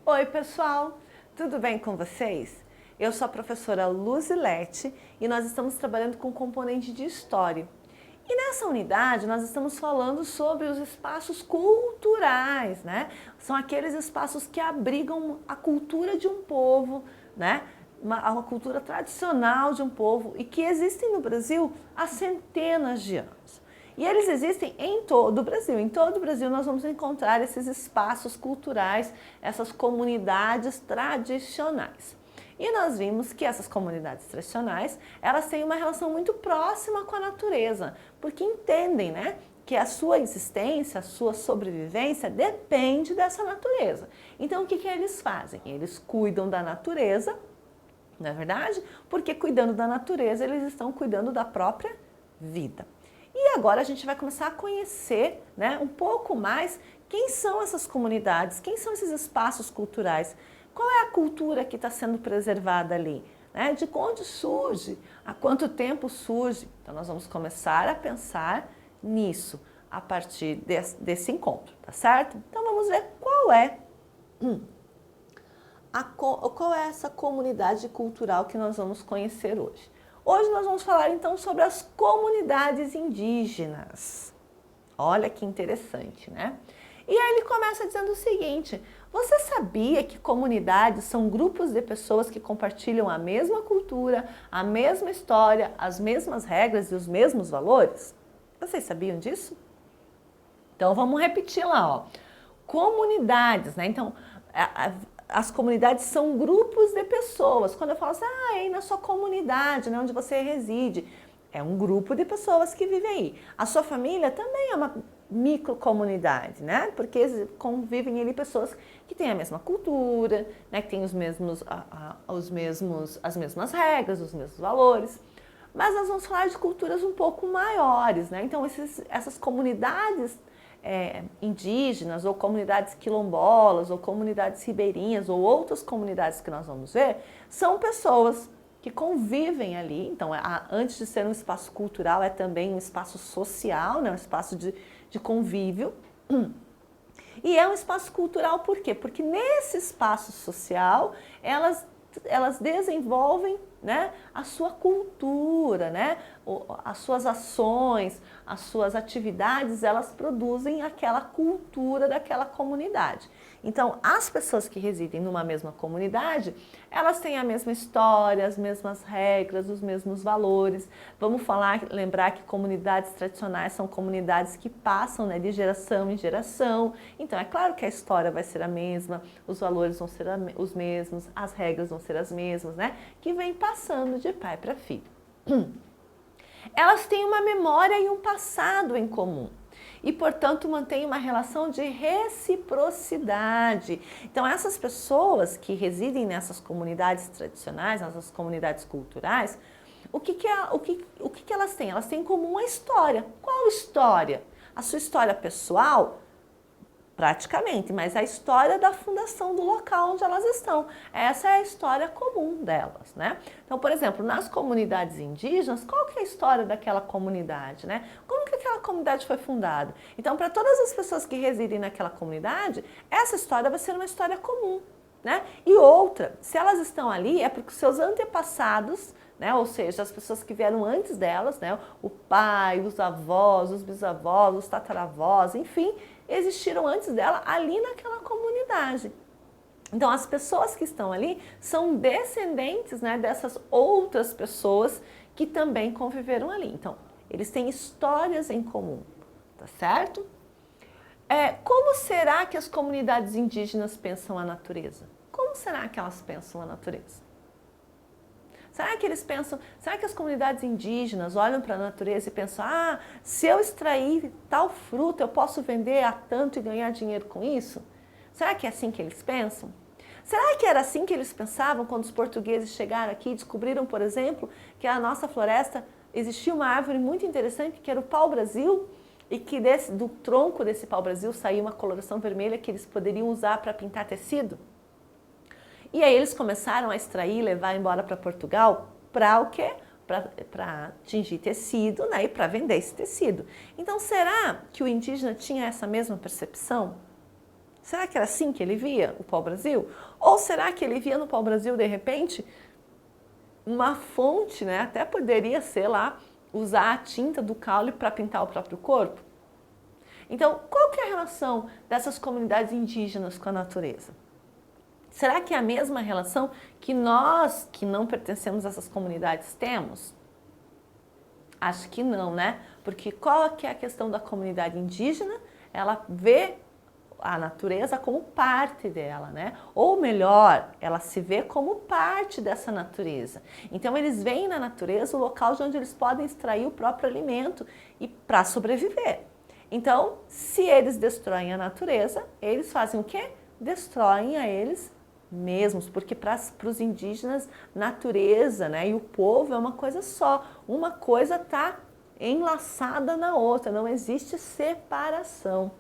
Oi, pessoal! Tudo bem com vocês? Eu sou a professora Luzilete e nós estamos trabalhando com o componente de História. E nessa unidade nós estamos falando sobre os espaços culturais, né? São aqueles espaços que abrigam a cultura de um povo, né? Uma cultura tradicional de um povo e que existem no Brasil há centenas de anos. E eles existem em todo o Brasil. Em todo o Brasil nós vamos encontrar esses espaços culturais, essas comunidades tradicionais. E nós vimos que essas comunidades tradicionais, elas têm uma relação muito próxima com a natureza, porque entendem, né, que a sua existência, a sua sobrevivência depende dessa natureza. Então o que eles fazem? Eles cuidam da natureza, não é verdade? Porque cuidando da natureza, eles estão cuidando da própria vida. E agora a gente vai começar a conhecer, né, um pouco mais quem são essas comunidades, quem são esses espaços culturais, qual é a cultura que está sendo preservada ali, né, de onde surge, há quanto tempo surge. Então nós vamos começar a pensar nisso a partir desse encontro, tá certo? Então vamos ver qual é essa comunidade cultural que nós vamos conhecer hoje. Hoje nós vamos falar então sobre as comunidades indígenas. Olha que interessante, né? E aí ele começa dizendo o seguinte: você sabia que comunidades são grupos de pessoas que compartilham a mesma cultura, a mesma história, as mesmas regras e os mesmos valores? Vocês sabiam disso? Então vamos repetir lá, ó. Comunidades, né? Então, as comunidades são grupos de pessoas. Quando eu falo assim, é aí na sua comunidade, né, onde você reside, é um grupo de pessoas que vivem aí. A sua família também é uma microcomunidade, né? Porque convivem ali pessoas que têm a mesma cultura, né, que têm as mesmas regras, os mesmos valores. Mas nós vamos falar de culturas um pouco maiores, né? Então essas comunidades indígenas, ou comunidades quilombolas, ou comunidades ribeirinhas, ou outras comunidades que nós vamos ver, são pessoas que convivem ali. Então, antes de ser um espaço cultural, é também um espaço social, né? Um espaço de convívio. E é um espaço cultural por quê? Porque nesse espaço social, elas desenvolvem, né, a sua cultura, né, as suas ações, as suas atividades, elas produzem aquela cultura daquela comunidade. Então, as pessoas que residem numa mesma comunidade, elas têm a mesma história, as mesmas regras, os mesmos valores. Vamos lembrar que comunidades tradicionais são comunidades que passam, né, de geração em geração. Então, é claro que a história vai ser a mesma, os valores vão ser os mesmos, as regras vão ser as mesmas, né, que vem passando de pai para filho. Elas têm uma memória e um passado em comum e, portanto, mantêm uma relação de reciprocidade. Então, essas pessoas que residem nessas comunidades tradicionais, nessas comunidades culturais, o que elas têm? Elas têm em comum a história. Qual história? A sua história pessoal? Praticamente, mas a história da fundação do local onde elas estão. Essa é a história comum delas, né? Então, por exemplo, nas comunidades indígenas, qual que é a história daquela comunidade, né? Como que aquela comunidade foi fundada? Então, para todas as pessoas que residem naquela comunidade, essa história vai ser uma história comum, né? E outra, se elas estão ali, é porque seus antepassados, né, ou seja, as pessoas que vieram antes delas, né, o pai, os avós, os bisavós, os tataravós, enfim, existiram antes dela ali naquela comunidade. Então, as pessoas que estão ali são descendentes, né, dessas outras pessoas que também conviveram ali. Então, eles têm histórias em comum, tá certo? Como será que as comunidades indígenas pensam a natureza? Como será que elas pensam a natureza? Será que as comunidades indígenas olham para a natureza e pensam, se eu extrair tal fruta, eu posso vender a tanto e ganhar dinheiro com isso? Será que é assim que eles pensam? Será que era assim que eles pensavam quando os portugueses chegaram aqui e descobriram, por exemplo, que a nossa floresta existia uma árvore muito interessante que era o pau-brasil e que do tronco desse pau-brasil saía uma coloração vermelha que eles poderiam usar para pintar tecido? E aí eles começaram a extrair e levar embora para Portugal para o quê? Para tingir tecido, né? E para vender esse tecido. Então, será que o indígena tinha essa mesma percepção? Será que era assim que ele via o pau-brasil? Ou será que ele via no pau-brasil, de repente, uma fonte, né? Até poderia ser lá, usar a tinta do caule para pintar o próprio corpo? Então, qual que é a relação dessas comunidades indígenas com a natureza? Será que é a mesma relação que nós, que não pertencemos a essas comunidades, temos? Acho que não, né? Porque qual que é a questão da comunidade indígena? Ela vê a natureza como parte dela, né? Ou melhor, ela se vê como parte dessa natureza. Então eles veem na natureza o local de onde eles podem extrair o próprio alimento e para sobreviver. Então, se eles destroem a natureza, eles fazem o quê? Destroem a eles mesmos, porque para os indígenas, natureza, né, e o povo é uma coisa só. Uma coisa está enlaçada na outra, não existe separação.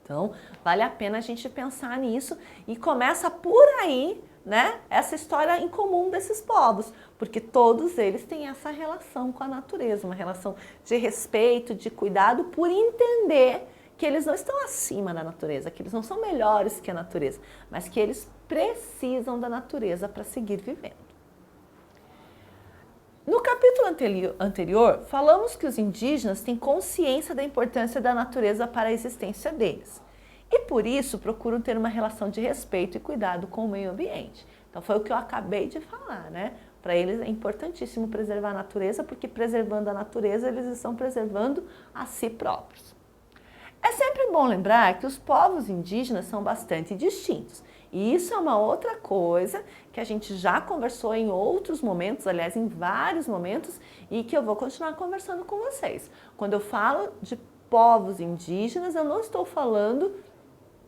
Então, vale a pena a gente pensar nisso e começa por aí, né, essa história em comum desses povos, porque todos eles têm essa relação com a natureza, uma relação de respeito, de cuidado, por entender que eles não estão acima da natureza, que eles não são melhores que a natureza, mas que eles precisam da natureza para seguir vivendo. No capítulo anterior, falamos que os indígenas têm consciência da importância da natureza para a existência deles e, por isso, procuram ter uma relação de respeito e cuidado com o meio ambiente. Então, foi o que eu acabei de falar, né? Para eles é importantíssimo preservar a natureza, porque preservando a natureza, eles estão preservando a si próprios. É sempre bom lembrar que os povos indígenas são bastante distintos. E isso é uma outra coisa que a gente já conversou em outros momentos, aliás, em vários momentos, e que eu vou continuar conversando com vocês. Quando eu falo de povos indígenas, eu não estou falando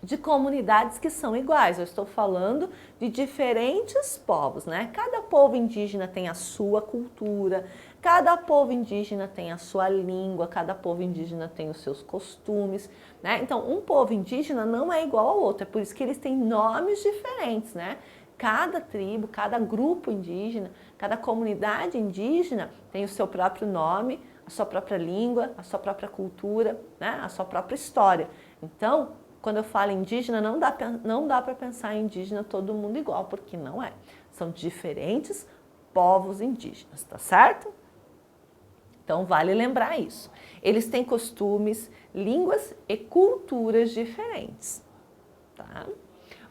de comunidades que são iguais, eu estou falando de diferentes povos, né? Cada povo indígena tem a sua cultura, cada povo indígena tem a sua língua, cada povo indígena tem os seus costumes, né? Então, um povo indígena não é igual ao outro, é por isso que eles têm nomes diferentes, né? Cada tribo, cada grupo indígena, cada comunidade indígena tem o seu próprio nome, a sua própria língua, a sua própria cultura, né? A sua própria história. Então, quando eu falo indígena, não dá para pensar em indígena todo mundo igual, porque não é. São diferentes povos indígenas, tá certo? Então, vale lembrar isso. Eles têm costumes, línguas e culturas diferentes, tá?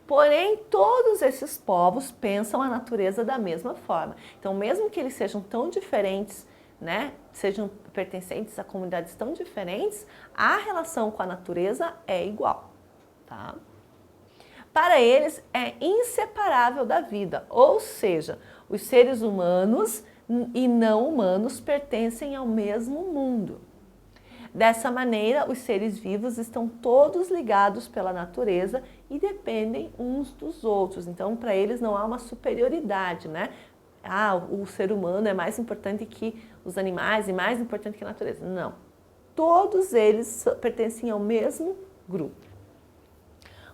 Porém, todos esses povos pensam a natureza da mesma forma. Então, mesmo que eles sejam tão diferentes, né, sejam pertencentes a comunidades tão diferentes, a relação com a natureza é igual. Tá? Para eles é inseparável da vida, ou seja, os seres humanos e não humanos pertencem ao mesmo mundo. Dessa maneira, os seres vivos estão todos ligados pela natureza e dependem uns dos outros. Então, para eles não há uma superioridade, né? Ah, o ser humano é mais importante que os animais e mais importante que a natureza. Não. Todos eles pertencem ao mesmo grupo.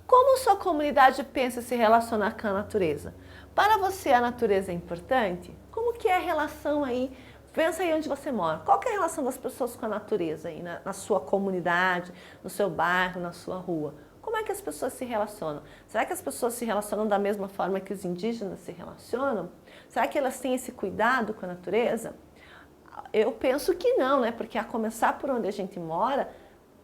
Como sua comunidade pensa se relacionar com a natureza? Para você a natureza é importante? Como que é a relação aí? Pensa aí onde você mora. Qual que é a relação das pessoas com a natureza aí na sua comunidade, no seu bairro, na sua rua? Como é que as pessoas se relacionam? Será que as pessoas se relacionam da mesma forma que os indígenas se relacionam? Será que elas têm esse cuidado com a natureza? Eu penso que não, né? Porque a começar por onde a gente mora,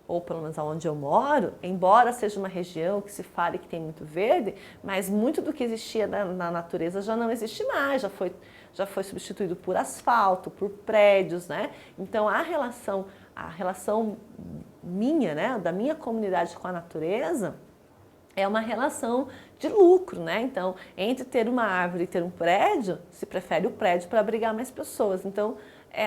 ou pelo menos onde eu moro, embora seja uma região que se fale que tem muito verde, mas muito do que existia na natureza já não existe mais, já foi substituído por asfalto, por prédios, né? Então a relação minha, né, da minha comunidade com a natureza é uma relação de lucro, né? Então, entre ter uma árvore e ter um prédio, se prefere o prédio para abrigar mais pessoas. Então,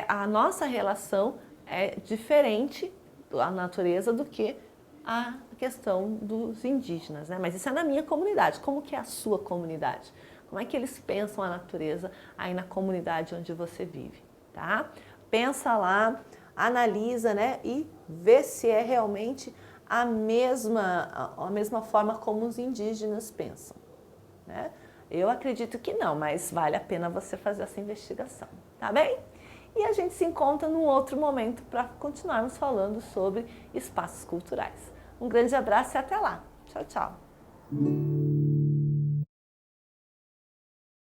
a nossa relação é diferente a natureza do que a questão dos indígenas, né? Mas isso é na minha comunidade. Como que é a sua comunidade? Como é que eles pensam a natureza aí na comunidade onde você vive, tá? Pensa lá, analisa, né? E vê se é realmente a mesma forma como os indígenas pensam, né? Eu acredito que não, mas vale a pena você fazer essa investigação, tá bem? E a gente se encontra num outro momento para continuarmos falando sobre espaços culturais. Um grande abraço e até lá! Tchau, tchau.